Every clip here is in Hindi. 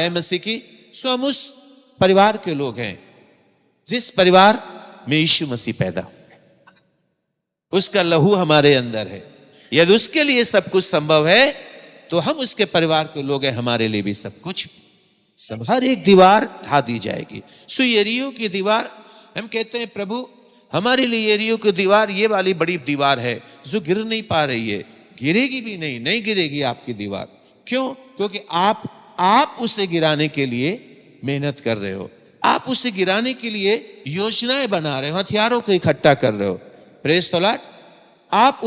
है मसीह की। सो हम उस परिवार के लोग हैं जिस परिवार में यीशु मसीह पैदा हुए, उसका लहू हमारे अंदर है। यदि उसके लिए सब कुछ संभव है तो हम उसके परिवार के लोग हैं, हमारे लिए भी सब कुछ सब। हर एक दीवार ढा दी जाएगी। सो यरीहो की दीवार, हम कहते हैं प्रभु हमारे लिए यरीहो की दीवार ये वाली बड़ी दीवार है जो गिर नहीं पा रही है, गिरेगी भी नहीं, नहीं गिरेगी आपकी दीवार। क्यों? क्योंकि आप उसे गिराने के लिए मेहनत कर रहे हो, आप उसे गिराने के लिए योजनाएं बना रहे हो, हथियारों को इकट्ठा कर रहे हो। Praise the Lord. आप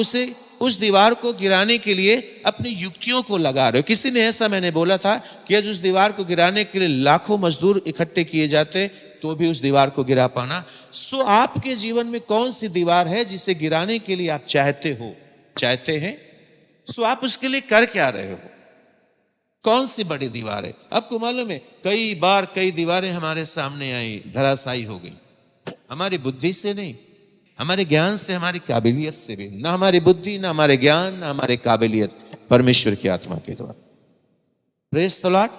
उस दीवार को गिराने के लिए अपनी युक्तियों को लगा रहे हो। किसी ने ऐसा मैंने बोला था कि यदि उस दीवार को गिराने के लिए लाखों मजदूर इकट्ठे किए जाते तो भी उस दीवार को गिरा पाना। सो आपके जीवन में कौन सी दीवार है जिसे गिराने के लिए आप चाहते हैं? सो आप उसके लिए कर क्या रहे हो? कौन सी बड़ी दीवार है? आपको मालूम है कई बार कई दीवारें हमारे सामने आई, धराशायी हो गई। हमारी बुद्धि से नहीं, हमारे ज्ञान से, हमारी काबिलियत से भी। ना हमारी बुद्धि, ना हमारे ज्ञान, ना हमारे काबिलियत, परमेश्वर की आत्मा के द्वारा। Praise the Lord.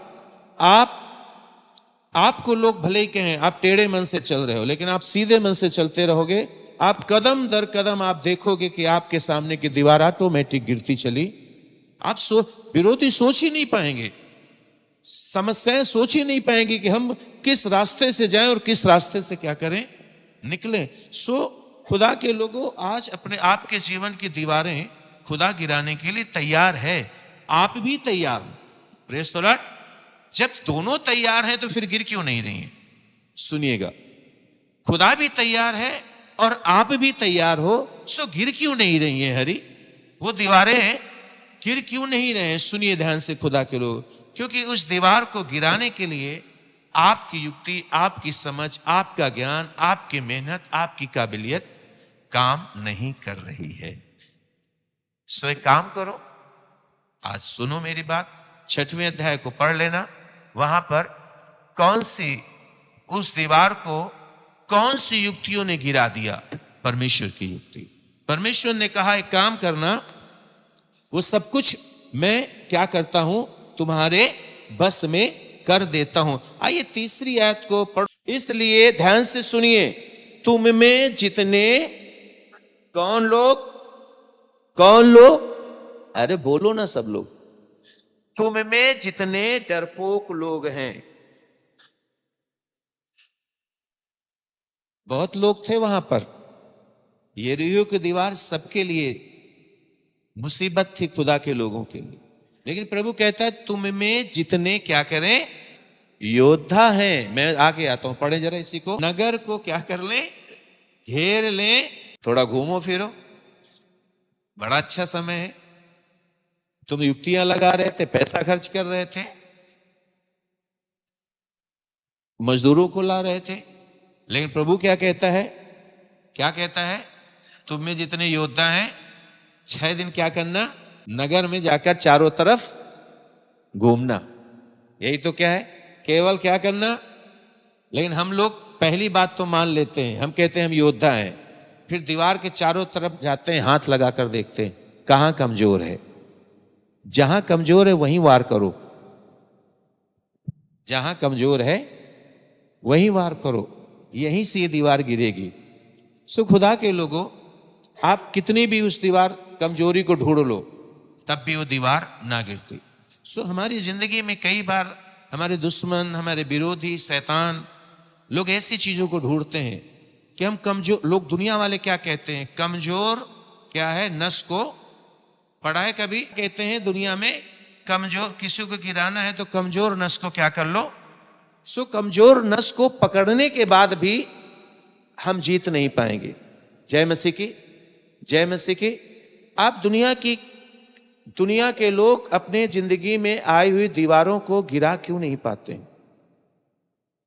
आपको लोग भले ही कहें आप टेढ़े मन से चल रहे हो, लेकिन आप सीधे मन से चलते रहोगे, आप कदम दर कदम आप देखोगे कि आपके सामने की दीवार ऑटोमेटिक गिरती चली। आप विरोधी सोच ही नहीं पाएंगे, समस्याएं सोच ही नहीं पाएंगे कि हम किस रास्ते से जाएं और किस रास्ते से क्या करें, निकलें। खुदा के लोगों, आज अपने आप के जीवन की दीवारें खुदा गिराने के लिए तैयार है। आप भी तैयार हो। Praise the Lord. जब दोनों तैयार हैं तो फिर गिर क्यों नहीं रही है? सुनिएगा, खुदा भी तैयार है और आप भी तैयार हो, सो गिर क्यों नहीं रही है? हरी वो दीवारें गिर क्यों नहीं रहे हैं? सुनिए ध्यान से खुदा के लोग, क्योंकि उस दीवार को गिराने के लिए आपकी युक्ति, आपकी समझ, आपका ज्ञान, आपकी मेहनत, आपकी काबिलियत काम नहीं कर रही है। सो एक काम करो, आज सुनो मेरी बात, 6वें अध्याय को पढ़ लेना। वहां पर उस दीवार को कौन सी युक्तियों ने गिरा दिया? परमेश्वर की युक्ति। परमेश्वर ने कहा एक काम करना, वो सब कुछ मैं क्या करता हूं, तुम्हारे बस में कर देता हूं। आइए तीसरी आयत को पढ़ो। इसलिए ध्यान से सुनिए, तुम में जितने कौन लोग, अरे बोलो ना सब लोग, तुम में जितने डरपोक लोग हैं। बहुत लोग थे वहां पर। यरीहो की दीवार सबके लिए मुसीबत थी, खुदा के लोगों के लिए। लेकिन प्रभु कहता है तुम में जितने क्या करें, योद्धा हैं। मैं आगे आता हूं, पढ़े जरा इसी को। नगर को क्या कर लें, घेर लें। थोड़ा घूमो फिरो, बड़ा अच्छा समय है। तुम युक्तियां लगा रहे थे, पैसा खर्च कर रहे थे, मजदूरों को ला रहे थे, लेकिन प्रभु क्या कहता है? तुम में जितने योद्धा हैं, 6 दिन क्या करना, नगर में जाकर चारों तरफ घूमना। यही तो क्या है, केवल क्या करना। लेकिन हम लोग पहली बात तो मान लेते हैं, हम कहते हैं हम योद्धा हैं, फिर दीवार के चारों तरफ जाते हैं, हाथ लगाकर देखते हैं कहां कमजोर है। जहां कमजोर है वहीं वार करो, जहां कमजोर है वहीं वार करो, यहीं से ये दीवार गिरेगी। सो खुदा के लोगों, आप कितनी भी उस दीवार कमजोरी को ढूंढ लो, तब भी वो दीवार ना गिरती। सो हमारी जिंदगी में कई बार हमारे दुश्मन, हमारे विरोधी, शैतान लोग ऐसी चीजों को ढूंढते हैं कि हम कमजोर लोग। दुनिया वाले क्या कहते हैं, कमजोर क्या है, नस को पढ़ा है कभी? कहते हैं दुनिया में कमजोर, किसी को गिराना है तो कमजोर नस को क्या कर लो। सो कमजोर नस को पकड़ने के बाद भी हम जीत नहीं पाएंगे। जय मसीह की, जय मसीह की। आप दुनिया के लोग अपने जिंदगी में आई हुई दीवारों को गिरा क्यों नहीं पाते हैं?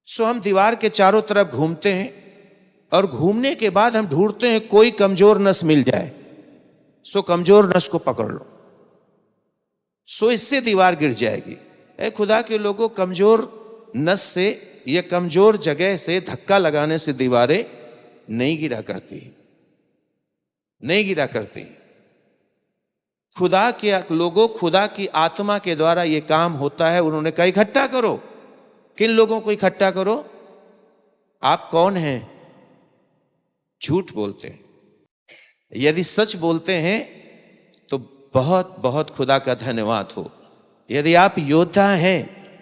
सो हम दीवार के चारों तरफ घूमते हैं और घूमने के बाद हम ढूंढते हैं कोई कमजोर नस मिल जाए, सो कमजोर नस को पकड़ लो, सो इससे दीवार गिर जाएगी। ऐ खुदा के लोगों, कमजोर नस से या कमजोर जगह से धक्का लगाने से दीवारें नहीं गिरा करती, नहीं गिरा करती। खुदा के लोगों, खुदा की आत्मा के द्वारा यह काम होता है। उन्होंने कहा इकट्ठा करो, किन लोगों को इकट्ठा करो? आप कौन हैं? झूठ बोलते हैं। यदि सच बोलते हैं तो बहुत बहुत खुदा का धन्यवाद हो। यदि आप योद्धा हैं,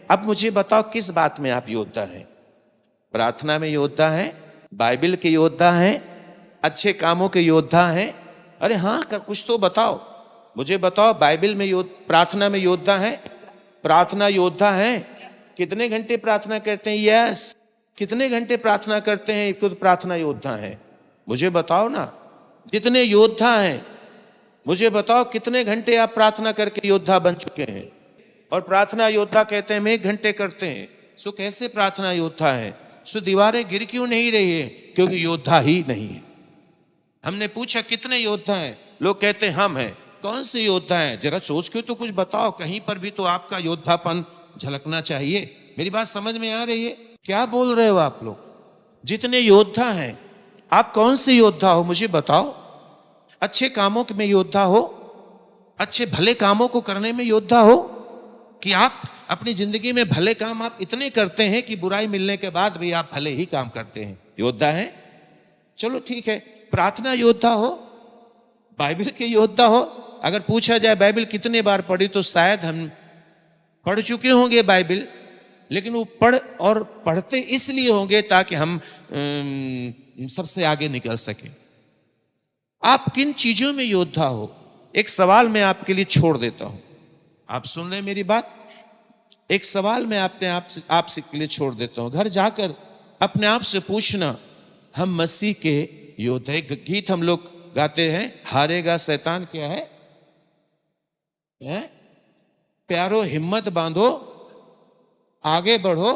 अब मुझे बताओ किस बात में आप योद्धा हैं? प्रार्थना में योद्धा हैं, बाइबल के योद्धा हैं, अच्छे कामों के योद्धा हैं? अरे हाँ, कुछ तो बताओ, मुझे बताओ। बाइबल में प्रार्थना में योद्धा हैं? प्रार्थना योद्धा हैं? कितने घंटे प्रार्थना करते हैं? यस, कितने घंटे प्रार्थना करते हैं? खुद प्रार्थना योद्धा हैं। मुझे बताओ ना, जितने योद्धा हैं मुझे बताओ कितने घंटे आप प्रार्थना करके योद्धा बन चुके हैं? और प्रार्थना योद्धा कहते हैं हम 1 घंटे करते हैं। सो कैसे प्रार्थना योद्धा है? सो दीवारें गिर क्यों नहीं रही है? क्योंकि योद्धा ही नहीं है। हमने पूछा कितने योद्धा हैं? लोग कहते हैं हम हैं। कौन से योद्धा हैं? जरा सोच के तो कुछ बताओ, कहीं पर भी तो आपका योद्धापन झलकना चाहिए। मेरी बात समझ में आ रही है? क्या बोल रहे हो आप लोग? जितने योद्धा हैं, आप कौन से योद्धा हो मुझे बताओ? अच्छे कामों में योद्धा हो? अच्छे भले कामों को करने में योद्धा हो? कि आप अपनी जिंदगी में भले काम आप इतने करते हैं कि बुराई मिलने के बाद भी आप भले ही काम करते हैं, योद्धा हैं? चलो ठीक है, प्रार्थना योद्धा हो, बाइबल के योद्धा हो। अगर पूछा जाए बाइबल कितने बार पढ़ी, तो शायद हम पढ़ चुके होंगे बाइबल, लेकिन वो पढ़ते इसलिए होंगे ताकि हम सबसे आगे निकल सके। आप किन चीजों में योद्धा हो? एक सवाल मैं आपके लिए छोड़ देता हूं, आप सुन रहे मेरी बात? एक सवाल मैं आपसे के लिए छोड़ देता हूं। घर जाकर अपने आप से पूछना, हम मसीह के योद्धा? गीत हम लोग गाते हैं, हारेगा शैतान क्या है? प्यारो हिम्मत बांधो, आगे बढ़ो।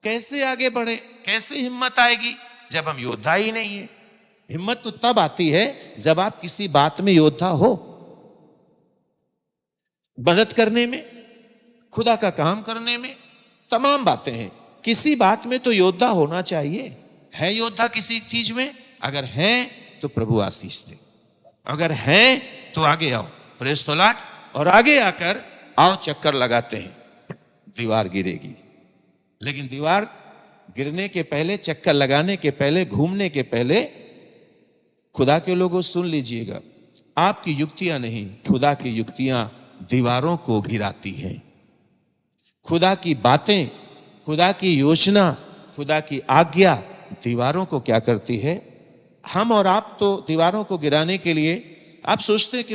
कैसे आगे बढ़े? कैसे हिम्मत आएगी जब हम योद्धा ही नहीं है? हिम्मत तो तब आती है जब आप किसी बात में योद्धा हो। मदद करने में, खुदा का काम करने में, तमाम बातें हैं। किसी बात में तो योद्धा होना चाहिए। है योद्धा किसी चीज में? अगर है तो प्रभु आशीष दे। अगर है तो आगे आओ, प्रेज़ द लॉर्ड। और आगे आकर आओ, चक्कर लगाते हैं। दीवार गिरेगी, लेकिन दीवार गिरने के पहले, चक्कर लगाने के पहले, घूमने के पहले, खुदा के लोगों सुन लीजिएगा, आपकी युक्तियां नहीं, खुदा की युक्तियां दीवारों को गिराती हैं। खुदा की बातें, खुदा की योजना, खुदा की आज्ञा दीवारों को क्या करती है? हम और आप तो दीवारों को गिराने के लिए, आप सोचते हैं कि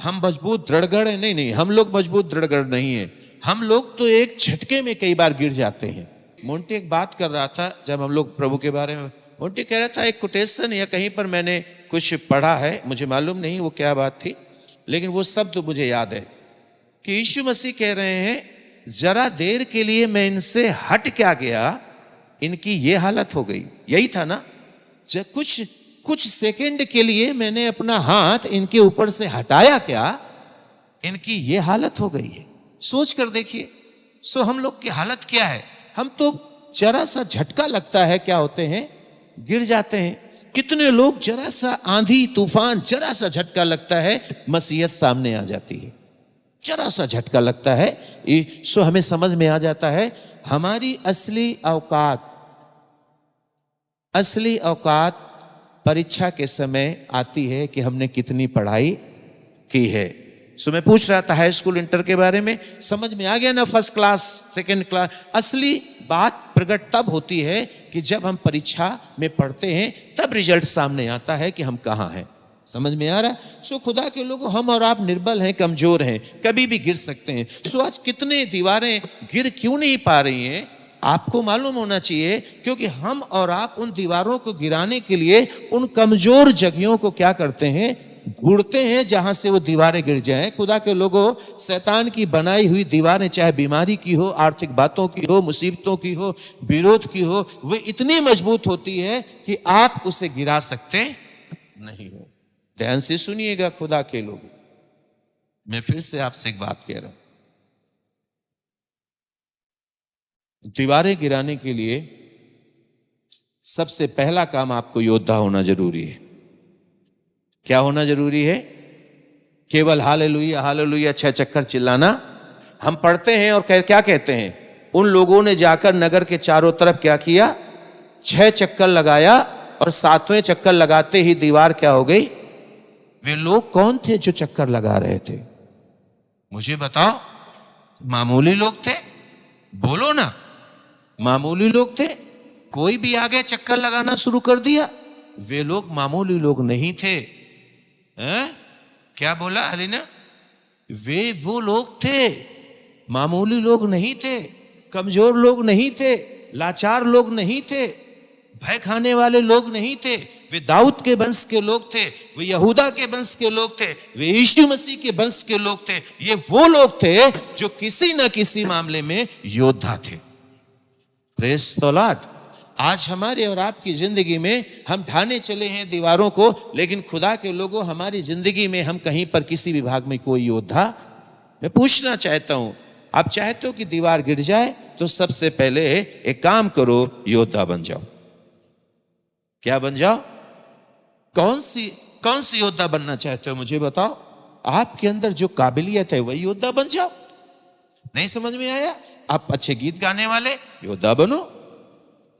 हम मजबूत दृढ़गढ़ है। नहीं, हम लोग मजबूत दृढ़गढ़ नहीं है। हम लोग तो एक झटके में कई बार गिर जाते हैं। मोंटी एक बात कर रहा था, जब हम लोग प्रभु के बारे में, मोंटी कह रहा था एक कोटेशन या कहीं पर मैंने कुछ पढ़ा है, मुझे मालूम नहीं वो क्या बात थी, लेकिन वो शब्द मुझे याद है कि यीशु मसीह कह रहे हैं, जरा देर के लिए मैं इनसे हट क्या गया, इनकी ये हालत हो गई। यही था ना? जब कुछ सेकंड के लिए मैंने अपना हाथ इनके ऊपर से हटाया क्या, इनकी ये हालत हो गई है। सोच कर देखिए। सो हम लोग की हालत क्या है? हम तो जरा सा झटका लगता है, क्या होते हैं? गिर जाते हैं। कितने लोग जरा सा आंधी तूफान, जरा सा झटका लगता है, मसीहत सामने आ जाती है। जरा सा झटका लगता है, सो हमें समझ में आ जाता है हमारी असली औकात परीक्षा के समय आती है कि हमने कितनी पढ़ाई की है। सो मैं पूछ रहा था हाई स्कूल इंटर के बारे में, समझ में आ गया ना? First class, second class. असली बात प्रकट तब होती है कि जब हम परीक्षा में पढ़ते हैं, तब रिजल्ट सामने आता है कि हम कहाँ हैं। समझ में आ रहा है? सो खुदा के लोगों, हम और आप निर्बल हैं, कमजोर हैं, कभी भी गिर सकते हैं। सो आज कितने दीवारें गिर क्यों नहीं पा रही हैं? आपको मालूम होना चाहिए, क्योंकि हम और आप उन दीवारों को गिराने के लिए उन कमजोर जगहों को क्या करते हैं? ढूंढते हैं, जहां से वो दीवारें गिर जाएं। खुदा के लोगों, शैतान की बनाई हुई दीवारें, चाहे बीमारी की हो, आर्थिक बातों की हो, मुसीबतों की हो, विरोध की हो, वो इतनी मजबूत होती है कि आप उसे गिरा सकते नहीं हो। ध्यान से सुनिएगा खुदा के लोग, मैं फिर से आपसे एक बात कह रहा हूं। दीवारें गिराने के लिए सबसे पहला काम आपको योद्धा होना जरूरी है। क्या होना जरूरी है? केवल हालेलुया हालेलुया 6 चक्कर चिल्लाना हम पढ़ते हैं और क्या कहते हैं? उन लोगों ने जाकर नगर के चारों तरफ क्या किया, 6 चक्कर लगाया और 7वें चक्कर लगाते ही दीवार क्या हो गई। वे लोग कौन थे जो चक्कर लगा रहे थे, मुझे बताओ। मामूली लोग थे, बोलो ना, मामूली लोग थे। कोई भी आगे चक्कर लगाना शुरू कर दिया। वे लोग मामूली लोग नहीं थे। क्या बोला अलीना, वे वो लोग थे, मामूली लोग नहीं थे, कमजोर लोग नहीं थे, लाचार लोग नहीं थे, भय खाने वाले लोग नहीं थे। वे दाऊद के वंश के लोग थे, वे यहूदा के वंश के लोग थे, वे यीशु मसीह के वंश के लोग थे। ये वो लोग थे जो किसी न किसी मामले में योद्धा थे। Praise the Lord. आज हमारे और आपकी जिंदगी में हम ढाने चले हैं दीवारों को, लेकिन खुदा के लोगों हमारी जिंदगी में हम कहीं पर किसी विभाग में कोई योद्धा। मैं पूछना चाहता हूं, आप चाहते हो कि दीवार गिर जाए तो सबसे पहले एक काम करो, योद्धा बन जाओ। क्या बन जाओ? कौन सी योद्धा बनना चाहते हो मुझे बताओ। आपके अंदर जो काबिलियत है वही योद्धा बन जाओ। नहीं समझ में आया? आप अच्छे गीत गाने वाले योद्धा बनो,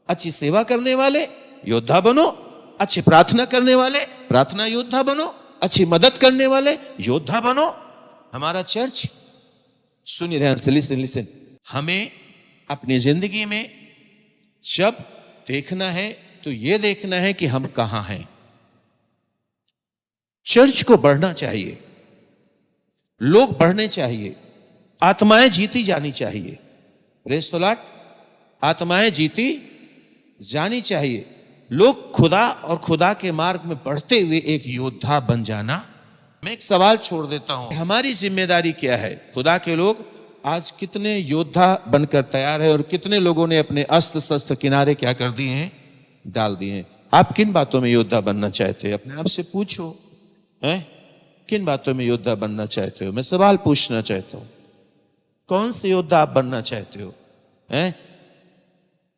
अच्छी सेवा करने वाले योद्धा बनो, अच्छी प्रार्थना करने वाले प्रार्थना योद्धा बनो, अच्छी मदद करने वाले योद्धा बनो। हमारा चर्च, सुनिए ध्यान से, लिसन, हमें अपनी जिंदगी में जब देखना है तो यह देखना है कि हम कहां हैं। चर्च को बढ़ना चाहिए, लोग बढ़ने चाहिए, आत्माएं जीती जानी चाहिए। Praise the Lord. आत्माएं जीती जानी चाहिए। लोग खुदा और खुदा के मार्ग में बढ़ते हुए एक योद्धा बन जाना। मैं एक सवाल छोड़ देता हूं, हमारी जिम्मेदारी क्या है? खुदा के लोग आज कितने योद्धा बनकर तैयार है और कितने लोगों ने अपने अस्त्र शस्त्र किनारे क्या कर दिए हैं, डाल दिए हैं। आप किन बातों में योद्धा बनना चाहते हैं? अपने आप से पूछो, हैं किन बातों में योद्धा बनना चाहते हो? मैं सवाल पूछना चाहता हूं, कौन से योद्धा आप बनना चाहते हो? हैं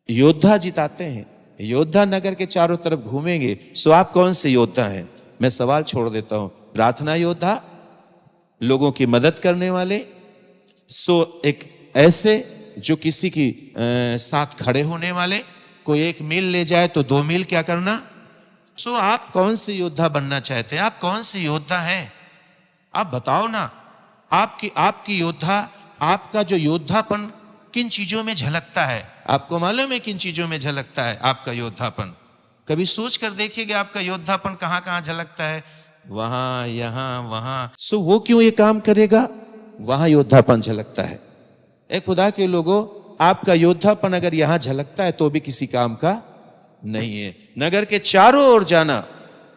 योद्धा जिताते हैं, योद्धा नगर के चारों तरफ घूमेंगे, सो आप कौन से योद्धा हैं? मैं सवाल छोड़ देता हूं, प्रार्थना योद्धा, लोगों की मदद करने वाले, सो एक ऐसे जो किसी की साथ खड़े होने वाले, कोई 1 मील ले जाए तो 2 मील क्या करना। सो आप कौन से योद्धा बनना चाहते हैं? आप कौन से योद्धा हैं? आप बताओ ना। आपकी योद्धा, आपका जो योद्धापन किन चीजों में झलकता है? आपको मालूम है किन चीजों में झलकता है आपका योद्धापन? कभी सोच कर देखिएगा आपका योद्धापन कहां कहां झलकता है। वहां, यहां, वहां। सो वो क्यों ये काम करेगा? वहां योद्धापन झलकता है। ए खुदा के लोगों, आपका योद्धापन अगर यहां झलकता है तो भी किसी काम का नहीं है। नगर के चारों ओर जाना,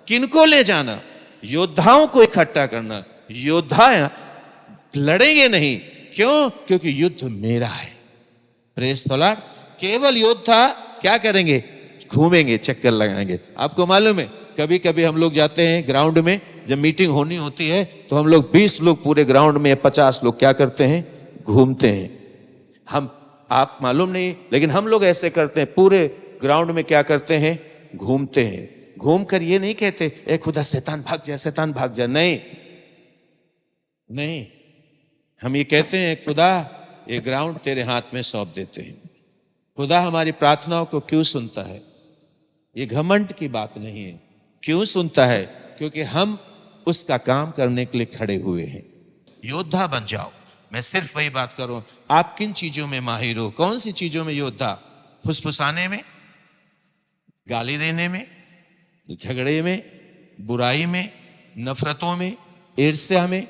किनको ले जाना? योद्धाओं को इकट्ठा करना। योद्धा लड़ेंगे नहीं, क्यों? क्योंकि युद्ध मेरा है। Praise the Lord. केवल योद्धा क्या करेंगे? घूमेंगे, चक्कर लगाएंगे। आपको मालूम है कभी कभी हम लोग जाते हैं ग्राउंड में, जब मीटिंग होनी होती है तो हम लोग 20 लोग पूरे ग्राउंड में, 50 लोग क्या करते हैं? घूमते हैं। आप मालूम नहीं, लेकिन हम लोग ऐसे करते हैं, पूरे ग्राउंड में क्या करते हैं? घूमते हैं। घूम कर ये नहीं कहते ए खुदा शैतान भाग जा, शैतान भाग जा। नहीं, हम ये कहते हैं खुदा ये ग्राउंड तेरे हाथ में सौंप देते हैं। खुदा हमारी प्रार्थनाओं को क्यों सुनता है? ये घमंड की बात नहीं है। क्यों सुनता है? क्योंकि हम उसका काम करने के लिए खड़े हुए हैं। योद्धा बन जाओ। मैं सिर्फ वही बात करूं, आप किन चीजों में माहिर हो? कौन सी चीजों में योद्धा? फुसफुसाने में, गाली देने में, झगड़े में, बुराई में, नफरतों में, ईर्ष्या में?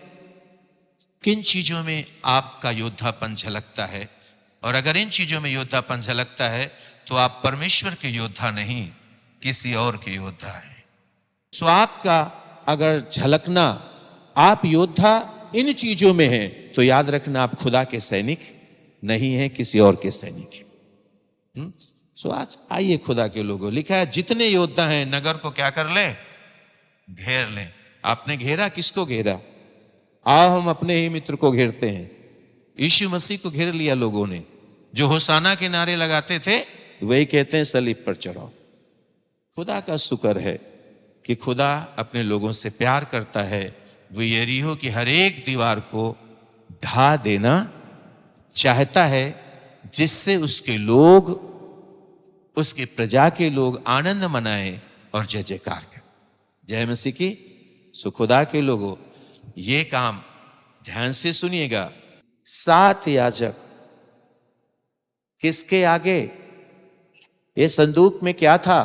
किन चीजों में आपका योद्धापन झलकता है? और अगर इन चीजों में योद्धापन झलकता है तो आप परमेश्वर के योद्धा नहीं, किसी और के योद्धा हैं। सो आपका अगर झलकना, आप योद्धा इन चीजों में हैं, तो याद रखना आप खुदा के सैनिक नहीं हैं, किसी और के सैनिक हैं। सो आज आइए खुदा के लोगों, लिखा है जितने योद्धा हैं नगर को क्या कर ले? घेर ले। आपने घेरा, किसको घेरा? आओ हम अपने ही मित्र को घेरते हैं। यीशु मसीह को घेर लिया लोगों ने। जो होसाना के नारे लगाते थे वही कहते हैं सलीब पर चढ़ाओ। खुदा का शुक्र है कि खुदा अपने लोगों से प्यार करता है। वो यरीहो की हर एक दीवार को ढा देना चाहता है, जिससे उसके लोग, उसके प्रजा के लोग आनंद मनाएं और जय जयकार करें। जय मसीह की। सो खुदा के लोगों, ये काम ध्यान से सुनिएगा। 7 याजक किसके आगे? ये संदूक में क्या था?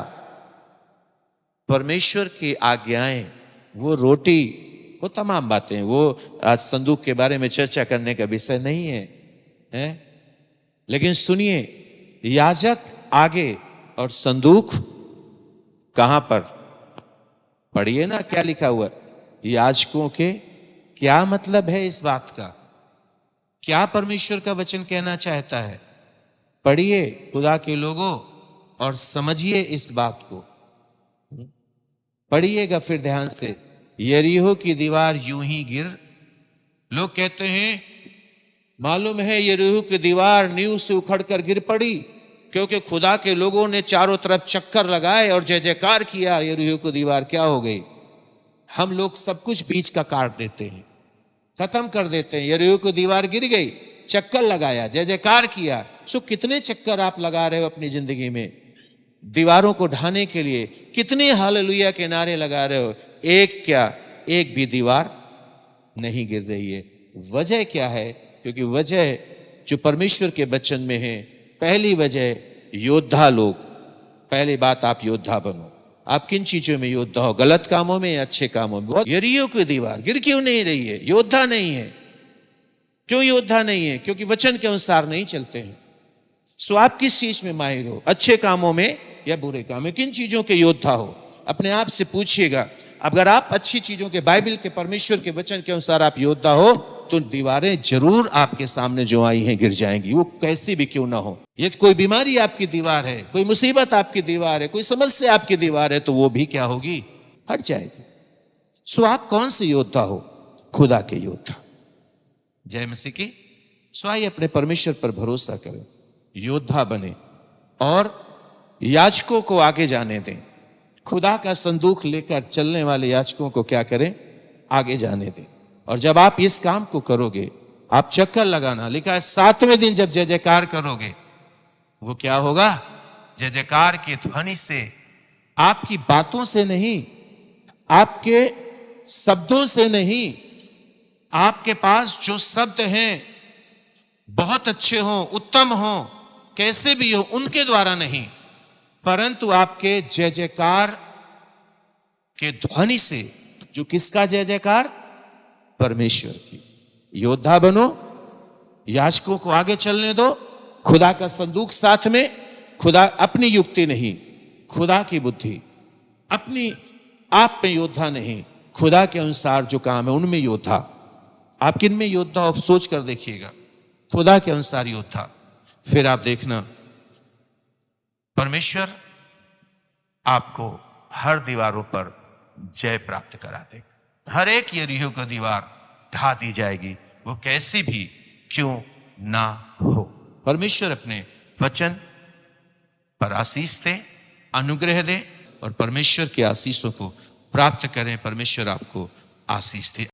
परमेश्वर की आज्ञाएं, वो रोटी, वो तमाम बातें। वो आज संदूक के बारे में चर्चा करने का विषय नहीं है? लेकिन सुनिए, याजक आगे और संदूक कहां पर? पढ़िए ना क्या लिखा हुआ। याजकों के क्या मतलब है इस बात का? क्या परमेश्वर का वचन कहना चाहता है? पढ़िए खुदा के लोगों और समझिए इस बात को। पढ़िएगा फिर ध्यान से। यरीहो की दीवार यूं ही गिर। लोग कहते हैं, मालूम है यरीहो की दीवार नींव से उखड़कर गिर पड़ी क्योंकि खुदा के लोगों ने चारों तरफ चक्कर लगाए और जय जयकार किया। यरीहो की दीवार क्या हो गई? हम लोग सब कुछ बीच का काट देते हैं, खत्म कर देते हैं। यरीहो की दीवार गिर गई, चक्कर लगाया, जय जयकार किया। सो कितने चक्कर आप लगा रहे हो अपनी जिंदगी में दीवारों को ढाने के लिए? कितने हालेलुया के नारे लगा रहे हो? एक क्या, एक भी दीवार नहीं गिर रही है। वजह क्या है? क्योंकि वजह जो परमेश्वर के वचन में है, पहली वजह योद्धा लोग। पहली बात, आप योद्धा बनो। आप किन चीजों में योद्धा हो? गलत कामों में या अच्छे कामों में? बहुत। यरीहो की दीवार गिर क्यों नहीं रही है? योद्धा नहीं है। क्यों योद्धा नहीं है? क्योंकि वचन के अनुसार नहीं चलते हैं। सो आप किस चीज में माहिर हो? अच्छे कामों में या बुरे काम में? किन चीजों के योद्धा हो? अपने आप से पूछिएगा। अगर आप अच्छी चीजों के, बाइबल के, परमेश्वर के वचन के अनुसार आप योद्धा हो, तो दीवारें जरूर आपके सामने जो आई हैं गिर जाएंगी, वो कैसी भी क्यों ना हो। ये कोई बीमारी आपकी दीवार है, कोई मुसीबत आपकी दीवार है, कोई समस्या आपकी दीवार है, तो वो भी क्या होगी? हट जाएगी। सो आप कौन से योद्धा हो? खुदा के योद्धा। जय मसीह की। सो आइए अपने परमेश्वर पर भरोसा करें, योद्धा बने और याजकों को आगे जाने दें। खुदा का संदूक लेकर चलने वाले याजकों को क्या करें? आगे जाने दें। और जब आप इस काम को करोगे, आप चक्कर लगाना, लिखा है 7वें दिन जब जय जयकार करोगे, वो क्या होगा? जय जयकार की ध्वनि से, आपकी बातों से नहीं, आपके शब्दों से नहीं, आपके पास जो शब्द हैं बहुत अच्छे हों, उत्तम हों, कैसे भी हो, उनके द्वारा नहीं, परंतु आपके जय जयकार के ध्वनि से। जो किसका जय जयकार? परमेश्वर की। योद्धा बनो, याजकों को आगे चलने दो, खुदा का संदूक साथ में। खुदा अपनी युक्ति नहीं, खुदा की बुद्धि। अपनी आप में योद्धा नहीं, खुदा के अनुसार जो काम है उनमें योद्धा। आप किन में योद्धा हो? सोच कर देखिएगा। खुदा के अनुसार योद्धा। फिर आप देखना, परमेश्वर आपको हर दीवारों पर जय प्राप्त करा देगा। हर एक यरीहो की दीवार ढा दी जाएगी, वो कैसी भी क्यों ना हो। परमेश्वर अपने वचन पर आशीष दे, अनुग्रह दे और परमेश्वर की आशीषों को प्राप्त करें। परमेश्वर आपको आशीष दे।